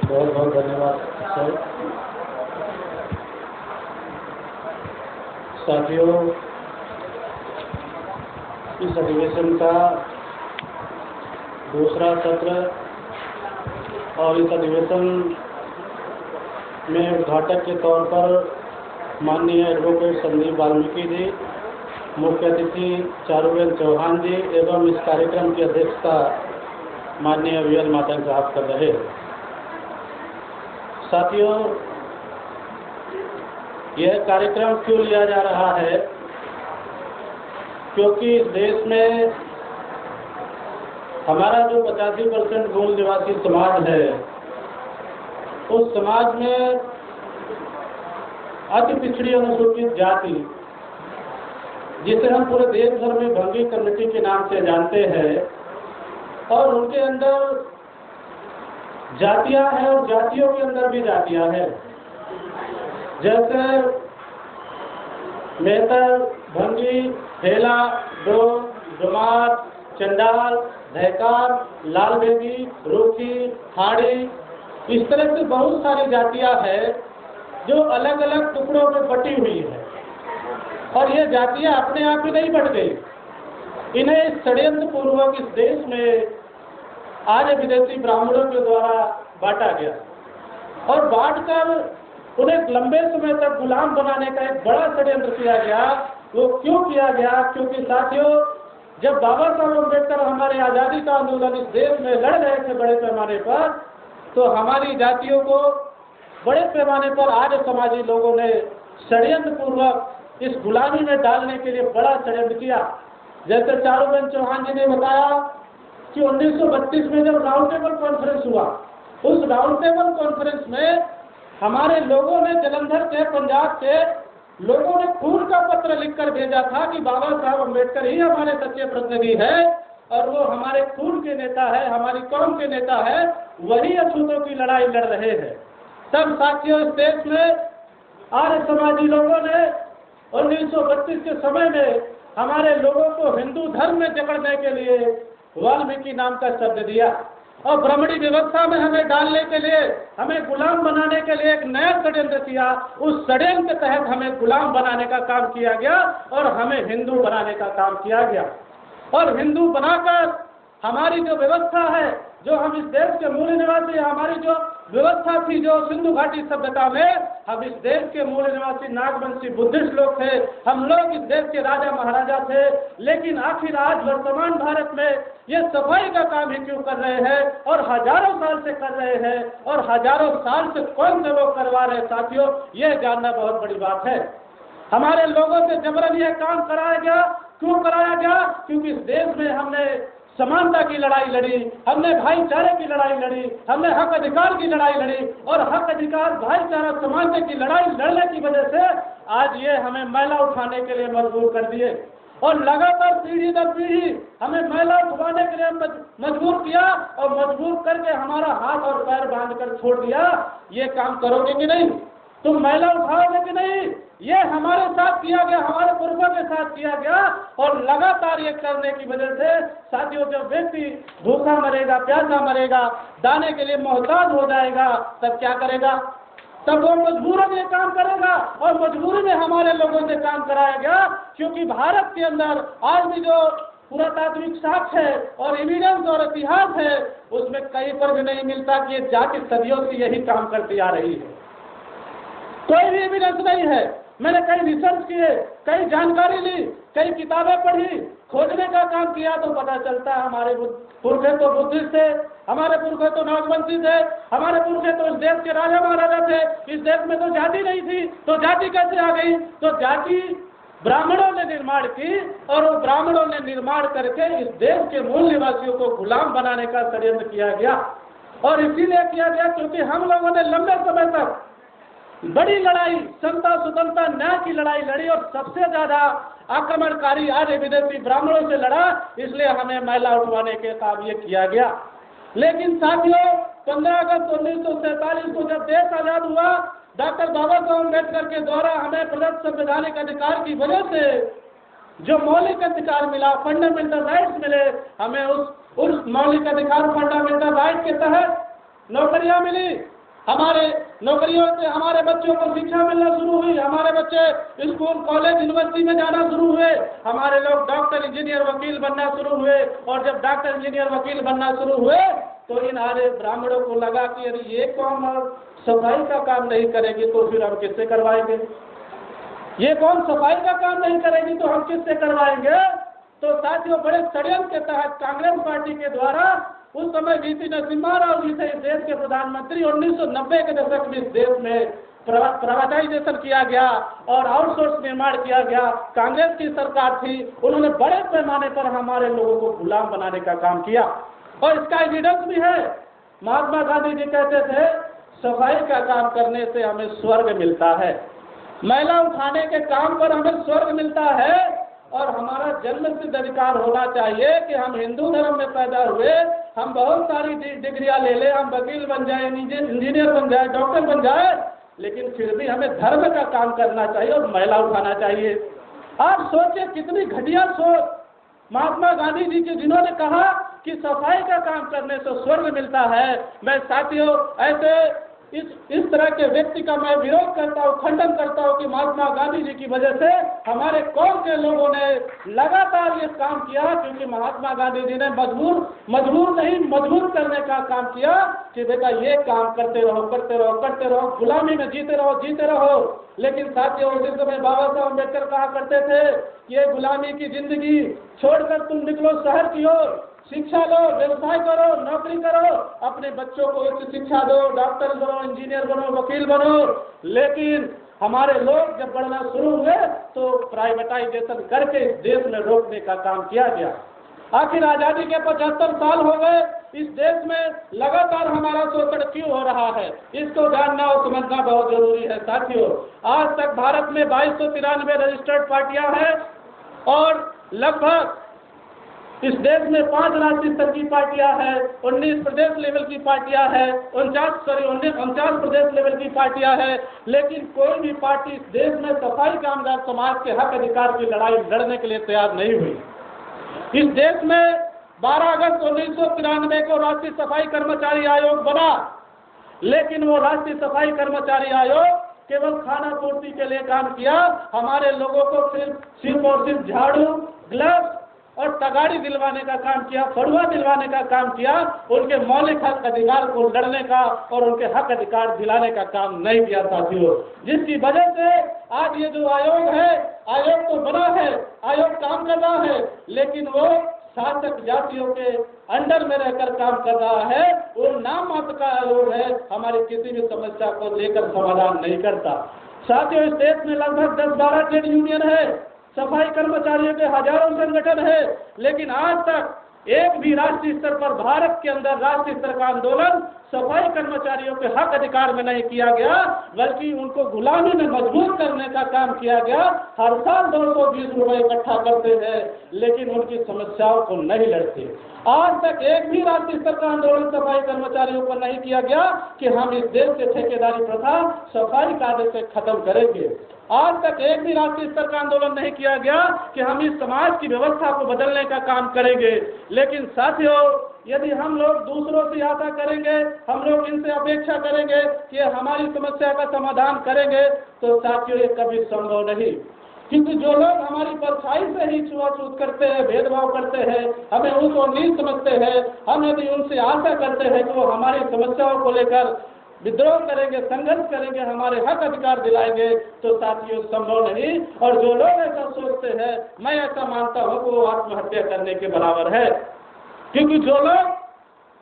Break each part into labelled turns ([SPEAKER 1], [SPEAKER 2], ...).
[SPEAKER 1] बहुत बहुत धन्यवाद सर। साथियों, इस अधिवेशन का दूसरा सत्र और इस अधिवेशन में उद्घाटक के तौर पर माननीय एडवोकेट संदीप वाल्मीकि जी, मुख्य अतिथि चारुबेन चौहान जी एवं इस कार्यक्रम की अध्यक्षता माननीय वीएल मातंग साहब कर रहे हैं। साथियों, यह कार्यक्रम क्यों लिया जा रहा है? क्योंकि इस देश में हमारा जो 85% मूल निवासी समाज है, उस समाज में अति पिछड़ी अनुसूचित जाति, जिसे हम पूरे देश भर में भंगी कम्युनिटी के नाम से जानते हैं, और उनके अंदर जातियां हैं और जातियों के अंदर भी जातियां हैं। जैसे मेहतर, भंगी, हेला, डोम, डुमार, चंडाल, धैकार, लाल बेगी, रूखी, हाड़ी, इस तरह से बहुत सारी जातियां हैं जो अलग अलग टुकड़ों में बटी हुई है। और ये जातियां अपने आप ही नहीं बढ़ गई, इन्हें षड्यंत्र पूर्वक इस देश में आज विदेशी ब्राह्मणों के द्वारा बांटा गया और बांटकर उन्हें लंबे समय तक गुलाम बनाने का एक बड़ा षड्यंत्र किया गया। वो क्यों किया गया? क्योंकि साथियों, जब बाबा साहब अम्बेडकर हमारे आज़ादी का आंदोलन इस देश में लड़ रहे थे बड़े पैमाने पर, तो हमारी जातियों को बड़े पैमाने पर आर्य समाजी लोगों ने षड्यंत्र पूर्वक इस गुलामी में डालने के लिए बड़ा षड्यंत्र किया। जैसे चारुबेन चौहान जी ने बताया कि 1932 में जब राउंड टेबल कॉन्फ्रेंस हुआ, उस राउंड टेबल कॉन्फ्रेंस में हमारे लोगों ने जलंधर से, पंजाब से लोगों ने खून का पत्र लिखकर भेजा था कि बाबा साहब अम्बेडकर ही हमारे सच्चे प्रतिनिधि है और वो हमारे खून के नेता है, हमारी कौम के नेता है, वही अछूतों की लड़ाई लड़ रहे हैं। तब साथियों, इस देश में आर्य समाजी लोगों ने 1932 के समय में हमारे लोगों को हिंदू धर्म में जकड़ने के लिए वाल्मीकि नाम का शब्द दिया और ब्राह्मणी व्यवस्था में हमें डालने के लिए, हमें गुलाम बनाने के लिए एक नया षड्यंत्र किया। उस षड्यंत्र के तहत हमें गुलाम बनाने का काम किया गया और हमें हिंदू बनाने का काम किया गया। और हिंदू बनाकर हमारी जो व्यवस्था है, जो हम इस देश के मूल निवासी, हमारी जो व्यवस्था थी, जो सिंधु घाटी सभ्यता में हम इस देश के मूल निवासी नागवंशी बुद्धिस्ट लोग थे, हम लोग इस देश के राजा महाराजा थे। लेकिन आखिर आज वर्तमान भारत में ये सफाई का काम ही क्यों कर रहे हैं और हजारों साल से कर रहे हैं और हजारों साल से कौन से लोग करवा रहे हैं? साथियों, यह जानना बहुत बड़ी बात है। हमारे लोगों से जबरन यह काम कराया गया। क्यों कराया गया? क्योंकि इस देश में हमने समानता की लड़ाई लड़ी, हमने भाईचारे की लड़ाई लड़ी, हमने हक अधिकार की लड़ाई लड़ी और हक अधिकार, भाईचारा, समानता की लड़ाई लड़ने की वजह से आज ये हमें मैला उठाने के लिए मजबूर कर दिए और लगातार पीढ़ी दर पीढ़ी हमें मैला उठाने के लिए मजबूर किया और मजबूर करके हमारा हाथ और पैर बांध कर छोड़ दिया। ये काम करोगे कि नहीं? तुम मैला उठाओगे कि नहीं? ये हमारे साथ किया गया, हमारे पुरखों के साथ किया गया और लगातार ये करने की वजह से साथियों, जब व्यक्ति भूखा मरेगा, प्यासा मरेगा, दाने के लिए मोहताज हो जाएगा, तब क्या करेगा? तब वो मजबूरन ये काम करेगा और मजबूरी में हमारे लोगों से काम कराया गया। क्योंकि भारत के अंदर आज भी जो पुरातात्विक साक्ष्य है और एविडेंस और इतिहास है, उसमें कहीं पर भी नहीं मिलता कि ये जाति सदियों से यही काम करती आ रही है। कोई भी एविडेंस नहीं है। मैंने कई रिसर्च किए, कई जानकारी ली, कई किताबें पढ़ी, खोजने का काम किया तो पता चलता है हमारे पुरखे तो बुद्धिस्ट थे, हमारे पुरखे तो नागवंशी थे, हमारे पुरखे तो इस देश के राजा महाराजा थे। इस देश में तो जाति नहीं थी, तो जाति कैसे आ गई? तो जाति ब्राह्मणों ने निर्माण की और वो ब्राह्मणों ने निर्माण करके इस देश के मूल निवासियों को गुलाम बनाने का षड्यंत्र किया गया। और इसीलिए किया गया क्योंकि हम लोगों ने लंबे समय तक बड़ी लड़ाई, समता, स्वतंत्रता, न्याय की लड़ाई लड़ी और सबसे ज्यादा आक्रमणकारी आर्य विदेशी ब्राह्मणों से लड़ा। इसलिए हमें मैला उठवाने के काम ये किया गया। लेकिन साथियों, 15 अगस्त 1947 को जब देश आजाद हुआ, डॉक्टर बाबा साहब अम्बेडकर के द्वारा हमें प्रदत्त संवैधानिक अधिकार की वजह से जो मौलिक अधिकार मिला, फंडामेंटल राइट्स मिले, हमें उस मौलिक अधिकार, फंडामेंटल राइट के तहत नौकरियां मिली, हमारे नौकरियों से हमारे बच्चों को शिक्षा मिलना शुरू हुई, हमारे बच्चे स्कूल कॉलेज यूनिवर्सिटी में जाना शुरू हुए, हमारे लोग डॉक्टर इंजीनियर वकील बनना शुरू हुए। और जब डॉक्टर इंजीनियर वकील बनना शुरू हुए तो इन आर्य ब्राह्मणों को लगा कि अरे ये कौन सफाई का काम नहीं करेगी तो फिर हम किससे करवाएंगे, ये कौन सफाई का काम नहीं करेगी तो हम किससे करवाएंगे। तो साथियों, बड़े षड्यंत्र के तहत कांग्रेस पार्टी के द्वारा उस समय वीसी नरसिम्हा राव जी थे इस देश के प्रधानमंत्री, 1990 के दशक में इस देश में प्राइवेटाइजेशन किया गया और आउटसोर्स निर्माण किया गया। कांग्रेस की सरकार थी, उन्होंने बड़े पैमाने पर हमारे लोगों को गुलाम बनाने का काम किया और इसका एविडेंस भी है। महात्मा गांधी जी कहते थे सफाई का काम करने से हमें स्वर्ग मिलता है, मैला उठाने के काम पर हमें स्वर्ग मिलता है और हमारा जन्म सिद्ध अधिकार होना चाहिए कि हम हिंदू धर्म में पैदा हुए, हम बहुत सारी डिग्रियां ले ले, हम वकील बन जाए, इंजीनियर बन जाए, डॉक्टर बन जाए, लेकिन फिर भी हमें धर्म का काम करना चाहिए और मैला उठाना चाहिए। आप सोचिए कितनी घटिया सोच महात्मा गांधी जी के, जिन्होंने कहा कि सफाई का काम करने से स्वर्ग मिलता है। मैं साथियों ऐसे इस तरह के व्यक्ति का मैं विरोध करता हूँ, खंडन करता हूँ कि महात्मा गांधी जी की वजह से हमारे कौम के लोगों ने लगातार ये काम किया, क्योंकि महात्मा गांधी जी ने मजबूर करने का काम किया कि बेटा ये काम करते रहो, गुलामी में जीते रहो। लेकिन साथियों, उसी समय बाबा साहब अम्बेडकर कहा करते थे कि ये गुलामी की जिंदगी छोड़कर तुम निकलो शहर की ओर, शिक्षा लो, व्यवसाय करो, नौकरी करो, अपने बच्चों को उच्च शिक्षा दो, डॉक्टर बनो, इंजीनियर बनो, वकील बनो। लेकिन हमारे लोग जब बढ़ना शुरू हुए तो प्राइवेटाइजेशन करके इस देश में रोकने का काम किया गया। आखिर आजादी के 75 साल हो गए, इस देश में लगातार हमारा शोषण क्यों हो रहा है, इसको जानना और समझना बहुत जरूरी है। साथियों, आज तक भारत में 2293 रजिस्टर्ड पार्टियां हैं और लगभग इस देश में 5 राष्ट्रीय स्तर की पार्टियां हैं, 19 प्रदेश लेवल की पार्टियां हैं, 49 प्रदेश लेवल की पार्टियां हैं। लेकिन कोई भी पार्टी इस देश में सफाई कामगार समाज के हक अधिकार की लड़ाई लड़ने के लिए तैयार नहीं हुई। इस देश में 12 अगस्त 1993 को राष्ट्रीय सफाई कर्मचारी आयोग बना, लेकिन वो राष्ट्रीय सफाई कर्मचारी आयोग केवल खाना पूर्ति के लिए काम किया। हमारे लोगों को सिर्फ और सिर्फ झाड़ू, ग्लव्स और तगाड़ी दिलवाने का काम किया, फड़ुआ दिलवाने का काम किया, उनके मौलिक हक अधिकार को लड़ने का और उनके हक अधिकार दिलाने का काम नहीं किया साथियों। जिसकी वजह से आज ये जो आयोग है, आयोग तो बना है, आयोग काम कर रहा है, लेकिन वो शासक जातियों के अंडर में रहकर काम कर रहा है। वो नाम मात्र का आयोग है, हमारी किसी भी समस्या को लेकर समाधान नहीं करता। साथियों, इस देश में लगभग 10-12 ट्रेड यूनियन है, सफाई कर्मचारियों के हजारों संगठन है, लेकिन आज तक एक भी राष्ट्रीय स्तर पर भारत के अंदर राष्ट्रीय स्तर का आंदोलन सफाई कर्मचारियों के हक अधिकार में नहीं किया गया, बल्कि उनको गुलामी में मजबूर करने का काम किया गया। हर साल 220 रुपए इकट्ठा करते हैं, लेकिन उनकी समस्याओं को नहीं लड़ते। आज तक एक भी राष्ट्रीय स्तर का आंदोलन सफाई कर्मचारियों पर नहीं किया गया कि हम इस देश के ठेकेदारी प्रथा सफाई कार्य से खत्म करेंगे। आज तक एक भी राष्ट्रीय स्तर का आंदोलन नहीं किया गया कि हम इस समाज की व्यवस्था को बदलने का काम करेंगे। लेकिन साथियों, यदि हम लोग दूसरों से आशा करेंगे, हम लोग इनसे अपेक्षा करेंगे कि हमारी समस्या का समाधान करेंगे, तो साथियों ये कभी संभव नहीं। क्योंकि जो लोग हमारी परछाई से ही छुआछूत करते हैं, भेदभाव करते हैं, हमें उनको नीच समझते हैं, हम यदि उनसे आशा करते हैं कि वो हमारी समस्याओं को लेकर विद्रोह करेंगे, संघर्ष करेंगे, हमारे हक अधिकार दिलाएंगे, तो साथियों संभव नहीं। और जो लोग ऐसा सोचते हैं, मैं ऐसा मानता हूँ कि वो आत्महत्या करने के बराबर है। क्योंकि जो लोग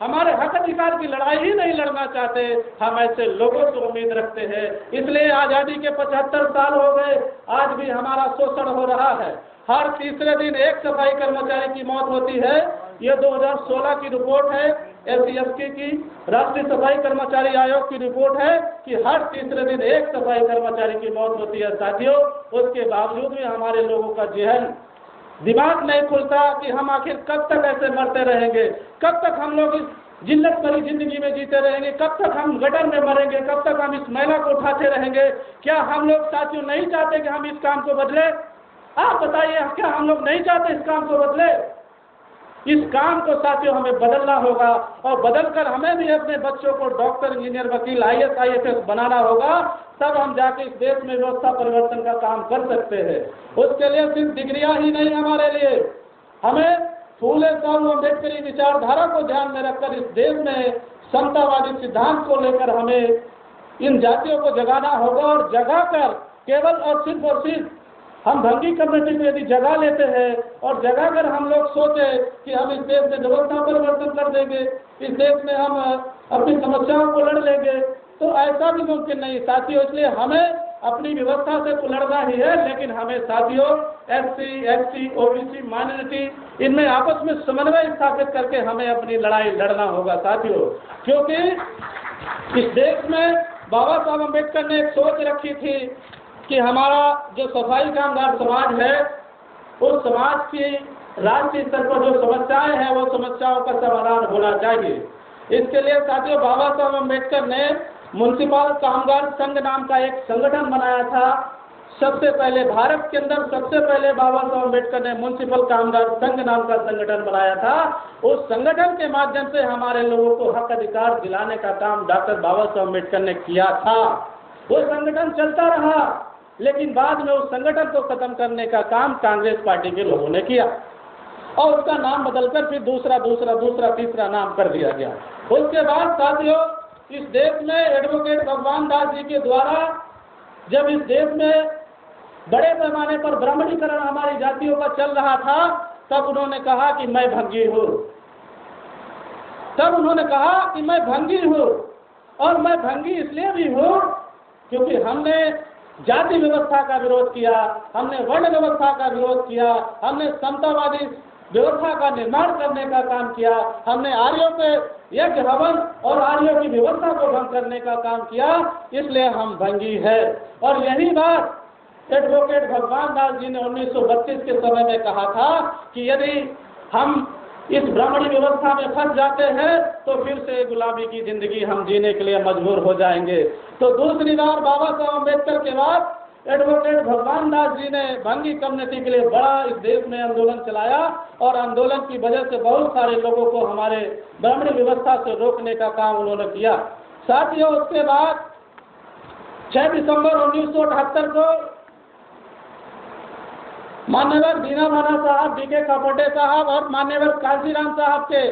[SPEAKER 1] हमारे हक अधिकार की लड़ाई ही नहीं लड़ना चाहते, हम ऐसे लोगों से उम्मीद रखते हैं। इसलिए आज़ादी के 75 साल हो गए, आज भी हमारा शोषण हो रहा है। हर तीसरे दिन एक सफाई कर्मचारी की मौत होती है। ये 2016 की रिपोर्ट है, SCSK की, राष्ट्रीय सफाई कर्मचारी आयोग की रिपोर्ट है कि हर तीसरे दिन एक सफाई कर्मचारी की मौत होती है। साथियों, उसके बावजूद भी हमारे लोगों का जहन दिमाग नहीं खुलता कि हम आखिर कब तक ऐसे मरते रहेंगे, कब तक हम लोग इस जिल्लत भरी जिंदगी में जीते रहेंगे, कब तक हम गटर में मरेंगे, कब तक हम इस मैला को उठाते रहेंगे। क्या हम लोग साथियों नहीं चाहते कि हम इस काम को बदले? आप बताइए, क्या हम लोग नहीं चाहते इस काम को बदले? इस काम को साथियों हमें बदलना होगा और बदलकर हमें भी अपने बच्चों को डॉक्टर, इंजीनियर, वकील, IAS, IFS बनाना होगा। तब हम जाके इस देश में व्यवस्था परिवर्तन का काम कर सकते हैं। उसके लिए सिर्फ डिग्रियां ही नहीं, हमारे लिए हमें फूले साहू अम्बेडकरी विचारधारा को ध्यान में रखकर इस देश में समतावादी सिद्धांत को लेकर हमें इन जातियों को जगाना होगा। और जगाकर केवल और सिर्फ हम भंगी कम्युनिटी को यदि जगा लेते हैं और जगाकर हम लोग सोचे कि हम इस देश में व्यवस्था परिवर्तन कर देंगे, इस देश में हम अपनी समस्याओं को लड़ लेंगे, तो ऐसा भी मुमकिन नहीं साथियों। इसलिए हमें अपनी व्यवस्था से तो लड़ना ही है, लेकिन हमें साथियों SC, ST, OBC, माइनॉरिटी, इनमें आपस में समन्वय स्थापित करके हमें अपनी लड़ाई लड़ना होगा साथियों। क्योंकि इस देश में बाबा साहब अम्बेडकर ने एक सोच रखी थी कि हमारा जो सफाई कामगार समाज है, उस समाज की राष्ट्रीय स्तर पर जो समस्याएं हैं वो समस्याओं का समाधान होना चाहिए। इसके लिए साथियों बाबा साहब अम्बेडकर ने म्युनिसिपल कामगार संघ नाम का एक संगठन बनाया था। सबसे पहले भारत के अंदर सबसे पहले बाबा साहब अम्बेडकर ने म्युनिसिपल कामगार संघ नाम का संगठन बनाया था। उस संगठन के माध्यम से हमारे लोगों को हक अधिकार दिलाने का काम डॉक्टर बाबा साहब अम्बेडकर ने किया था। वो संगठन चलता रहा, लेकिन बाद में उस संगठन को खत्म करने का काम कांग्रेस पार्टी के लोगों ने किया और उसका नाम बदलकर फिर दूसरा तीसरा नाम कर दिया गया। उसके बाद साथियों इस देश में एडवोकेट भगवान दास जी के द्वारा जब इस देश में बड़े पैमाने पर ब्राह्मणीकरण हमारी जातियों का चल रहा था, तब उन्होंने कहा कि मैं भंगी हूँ। तब उन्होंने कहा कि मैं भंगी हूँ, और मैं भंगी इसलिए भी हूँ क्योंकि हमने जाति व्यवस्था का विरोध किया, हमने वर्ण व्यवस्था का विरोध किया, हमने समतावादी व्यवस्था का निर्माण करने का काम किया, हमने आर्यों के यज्ञ हवन और आर्यों की व्यवस्था को भंग करने का काम किया, इसलिए हम भंगी है। और यही बात एडवोकेट भगवान दास जी ने 1932 के समय में कहा था कि यदि हम इस ब्राह्मणी व्यवस्था में फंस जाते हैं तो फिर से गुलामी की जिंदगी हम जीने के लिए मजबूर हो जाएंगे। तो दूसरी बार बाबा साहब अम्बेडकर के बाद एडवोकेट भगवान दास जी ने भंगी कम्युनिटी के लिए बड़ा इस देश में आंदोलन चलाया और आंदोलन की वजह से बहुत सारे लोगों को हमारे ब्राह्मणी व्यवस्था से रोकने का काम उन्होंने किया। साथियों उसके बाद 6 दिसंबर 1978 को मान्यवर दीना भाना साहब, DK कापटे साहब और मान्यवर कांशीराम साहब के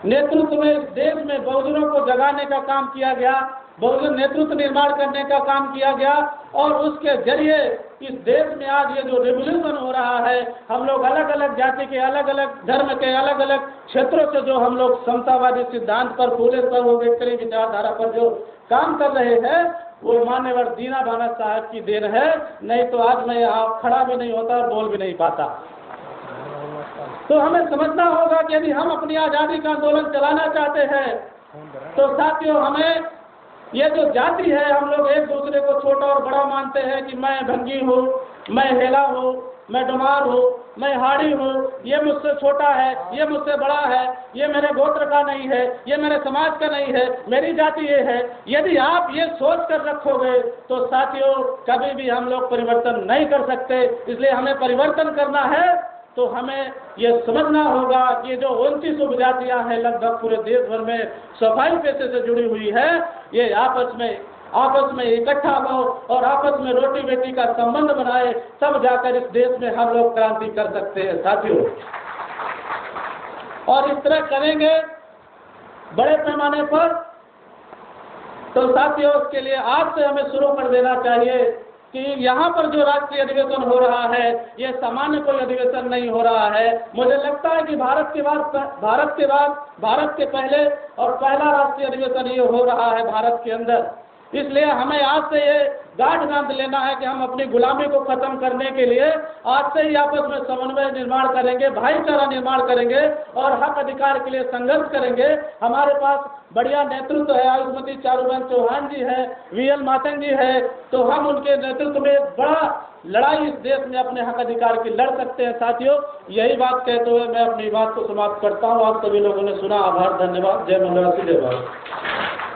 [SPEAKER 1] नेतृत्व में इस देश में बहुजनों को जगाने का काम किया गया, बहुजन नेतृत्व निर्माण करने का काम किया गया। और उसके जरिए इस देश में आज ये जो रिवॉल्यूशन हो रहा है, हम लोग अलग अलग जाति के, अलग अलग धर्म के, अलग अलग क्षेत्रों से जो हम लोग समतावादी सिद्धांत पर, फूले साहब अम्बेडकरी विचारधारा पर जो काम कर रहे हैं, वो मान्यवर दीना भाना साहब की देन है। नहीं तो आज मैं यहाँ खड़ा भी नहीं होता और बोल भी नहीं पाता। तो हमें समझना होगा कि यदि हम अपनी आज़ादी का आंदोलन चलाना चाहते हैं तो साथियों हमें ये जो जाति है, हम लोग एक दूसरे को छोटा और बड़ा मानते हैं कि मैं भंगी हूँ, मैं हेला हूँ, मैं डुमार हूँ, मैं हाड़ी हूँ, ये मुझसे छोटा है, ये मुझसे बड़ा है, ये मेरे गोत्र का नहीं है, ये मेरे समाज का नहीं है, मेरी जाति ये है। यदि आप ये सोच कर रखोगे तो साथियों कभी भी हम लोग परिवर्तन नहीं कर सकते। इसलिए हमें परिवर्तन करना है तो हमें ये समझना होगा कि जो 29 उपजातियाँ हैं लगभग पूरे देश भर में सफाई पेशे से जुड़ी हुई है, ये आपस में इकट्ठा हो और आपस में रोटी बेटी का संबंध बनाए, तब जाकर इस देश में हम लोग क्रांति कर सकते हैं साथियों। और इस तरह करेंगे बड़े पैमाने पर तो साथियों उसके लिए आज से हमें शुरू कर देना चाहिए कि यहाँ पर जो राष्ट्रीय अधिवेशन हो रहा है ये सामान्य कोई अधिवेशन नहीं हो रहा है। मुझे लगता है कि भारत के पहले और पहला राष्ट्रीय अधिवेशन ये हो रहा है भारत के अंदर। इसलिए हमें आज से ये गांठ बांध लेना है कि हम अपनी गुलामी को खत्म करने के लिए आज से ही आपस में समन्वय निर्माण करेंगे, भाईचारा निर्माण करेंगे और हक अधिकार के लिए संघर्ष करेंगे। हमारे पास बढ़िया नेतृत्व है, आयुष्मती चारूबेन चौहान जी है, VL मातंग जी है, तो हम उनके नेतृत्व में बड़ा लड़ाई इस देश में अपने हक अधिकार की लड़ सकते हैं साथियों। यही बात कहते हुए मैं अपनी बात को समाप्त करता हूँ। आप सभी लोगों ने सुना, आभार, धन्यवाद। जय मंगल, जय भारत।